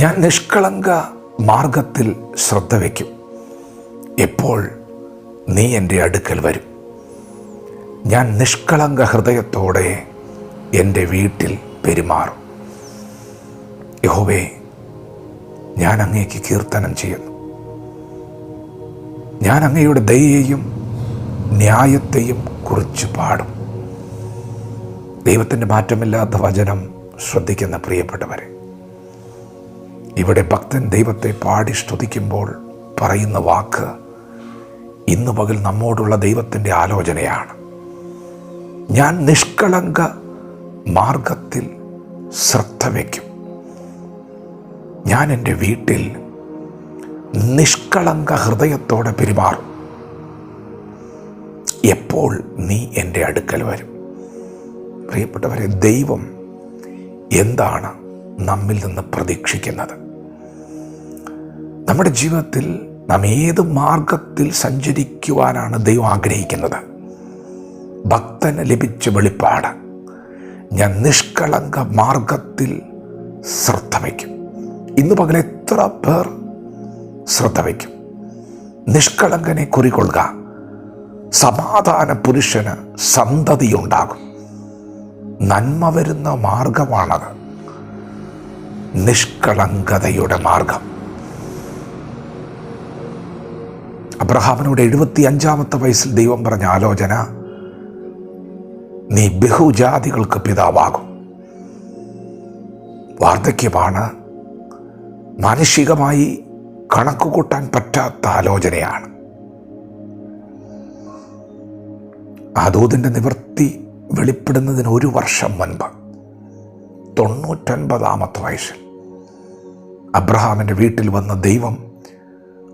ഞാൻ നിഷ്കളങ്ക മാർഗത്തിൽ ശ്രദ്ധ വയ്ക്കും. എപ്പോൾ നീ എൻ്റെ അടുക്കൽ വരും. ഞാൻ നിഷ്കളങ്ക ഹൃദയത്തോടെ എൻ്റെ വീട്ടിൽ പെരുമാറും. യഹോവേ, ഞാൻ അങ്ങേക്ക് കീർത്തനം ചെയ്യുന്നു. ഞാൻ അങ്ങയുടെ ദയയെയും ന്യായത്തെയും കുറിച്ച് പാടും. ദൈവത്തിൻ്റെ മാറ്റമില്ലാത്ത വചനം ശ്രദ്ധിക്കുന്ന പ്രിയപ്പെട്ടവരെ, ഇവിടെ ഭക്തൻ ദൈവത്തെ പാടി സ്തുതിക്കുമ്പോൾ പറയുന്ന വാക്ക് ഇന്ന് പകൽ നമ്മോടുള്ള ദൈവത്തിൻ്റെ ആലോചനയാണ്. ഞാൻ നിഷ്കളങ്ക മാർഗത്തിൽ ശ്രദ്ധ വയ്ക്കും. ഞാൻ എൻ്റെ വീട്ടിൽ നിഷ്കളങ്ക ഹൃദയത്തോടെ പെരുമാറും. എപ്പോൾ നീ എൻ്റെ അടുക്കൽ വരും. പ്രിയപ്പെട്ടവരെ, ദൈവം എന്താണ് നമ്മിൽ നിന്ന് പ്രതീക്ഷിക്കുന്നത്? നമ്മുടെ ജീവിതത്തിൽ നാം ഏത് മാർഗത്തിൽ സഞ്ചരിക്കുവാനാണ് ദൈവം ആഗ്രഹിക്കുന്നത്? ഭക്തന് ലഭിച്ച വെളിപ്പാട്, ഞാൻ നിഷ്കളങ്ക മാർഗത്തിൽ ശ്രദ്ധ വയ്ക്കും. ഇന്ന് പകൽ എത്ര പേർ ശ്രദ്ധ വയ്ക്കും? നിഷ്കളങ്കനെ കുറികൊള്ളുക. സമാധാന പുരുഷന് സന്തതിയുണ്ടാകും. നന്മ വരുന്ന മാർഗമാണത്, നിഷ്കളങ്കതയുടെ മാർഗം. അബ്രഹാമിനോട് 75-ാമത്തെ വയസ്സിൽ ദൈവം പറഞ്ഞ ആലോചന, നീ ബഹുജാതികൾക്ക് പിതാവാകും. വാർദ്ധക്യമാണ്, മാനുഷികമായി കണക്കുകൂട്ടാൻ പറ്റാത്ത ആലോചനയാണ്. ആ ദൂതിൻ്റെ നിവൃത്തി വെളിപ്പെടുന്നതിന് 1 വർഷം മുൻപ് 99-ാമത്തെ വയസ്സിൽ അബ്രഹാമിൻ്റെ വീട്ടിൽ വന്ന ദൈവം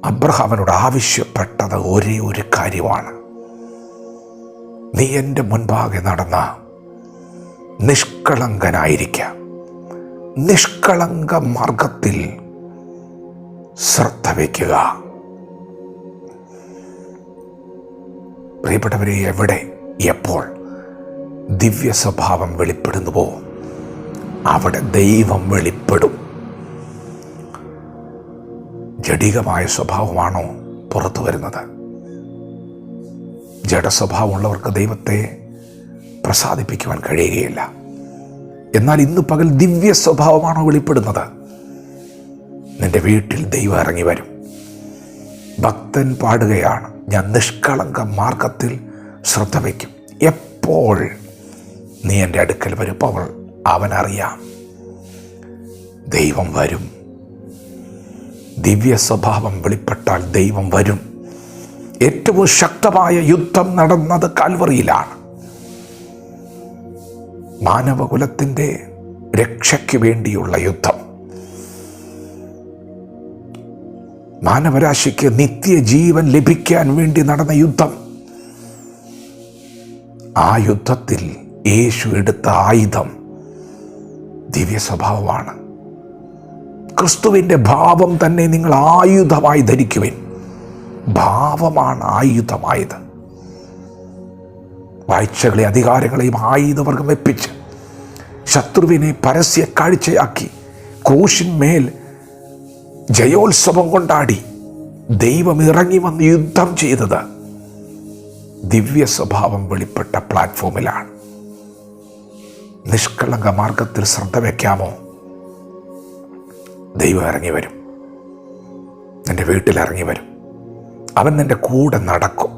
അബ്രഹാമിനോട് ആവശ്യപ്പെട്ടത് ഒരേ ഒരു കാര്യമാണ്. നീ എൻ്റെ മുൻപാകെ നടന്ന നിഷ്കളങ്കനായിരിക്കാം. നിഷ്കളങ്ക മാർഗത്തിൽ ശ്രദ്ധ വയ്ക്കുക. പ്രിയപ്പെട്ടവരെ, എവിടെ എപ്പോൾ ദിവ്യ സ്വഭാവം വെളിപ്പെടുന്നുവോ അവിടെ ദൈവം വെളിപ്പെടും. ജഡികമായ സ്വഭാവമാണോ പുറത്തു വരുന്നത്? ജഡസ്വഭാവമുള്ളവർക്ക് ദൈവത്തെ പ്രസാദിപ്പിക്കുവാൻ കഴിയുകയില്ല. എന്നാൽ ഇന്ന് പകൽ ദിവ്യ സ്വഭാവമാണോ വെളിപ്പെടുന്നത്? നിന്റെ വീട്ടിൽ ദൈവം ഇറങ്ങി വരും. ഭക്തൻ പാടുകയാണ്, ഞാൻ നിഷ്കളങ്ക മാർഗത്തിൽ ശ്രദ്ധ വയ്ക്കും. എപ്പോൾ നീ എൻ്റെ അടുക്കൽ വരും. അവനറിയാം ദൈവം വരും. ദിവ്യ സ്വഭാവം വെളിപ്പെട്ടാൽ ദൈവം വരും. ഏറ്റവും ശക്തമായ യുദ്ധം നടന്നത് കാൽവറിയിലാണ്. മാനവകുലത്തിൻ്റെ രക്ഷയ്ക്ക് വേണ്ടിയുള്ള യുദ്ധം, മാനവരാശിക്ക് നിത്യജീവൻ ലഭിക്കാൻ വേണ്ടി നടന്ന യുദ്ധം. ആ യുദ്ധത്തിൽ യേശു എടുത്ത ആയുധം ദിവ്യ സ്വഭാവമാണ്. ക്രിസ്തുവിൻ്റെ ഭാവം തന്നെ നിങ്ങൾ ആയുധമായി ധരിക്കുവിൻ. ഭാവമാണ് ആയുധമായത്. വാഴ്ചകളെ അധികാരങ്ങളെയും ആയുധവർഗം വെപ്പിച്ച് ശത്രുവിനെ പരസ്യ കാഴ്ചയാക്കി ക്രൂശിന്മേൽ ജയോത്സവം കൊണ്ടാടി ദൈവം ഇറങ്ങി വന്ന് യുദ്ധം ചെയ്തത് ദിവ്യ സ്വഭാവം വെളിപ്പെട്ട പ്ലാറ്റ്ഫോമിലാണ്. നിഷ്കളങ്ക മാർഗത്തിൽ ശ്രദ്ധ വയ്ക്കാമോ? ദൈവം ഇറങ്ങി വരും. നിന്റെ വീട്ടിലിറങ്ങി വരും. അവൻ നിന്റെ കൂടെ നടക്കും.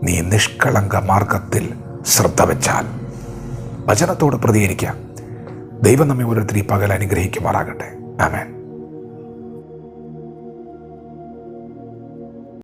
നീ നിഷ്കളങ്ക മാർഗത്തിൽ ശ്രദ്ധ വെച്ചാൽ. വചനത്തോട് പ്രതികരിക്കാം. ദൈവം നമ്മെ ഓരോരുത്തരും ഈ പകൽ അനുഗ്രഹിക്കുമാറാകട്ടെ. ആമേൻ.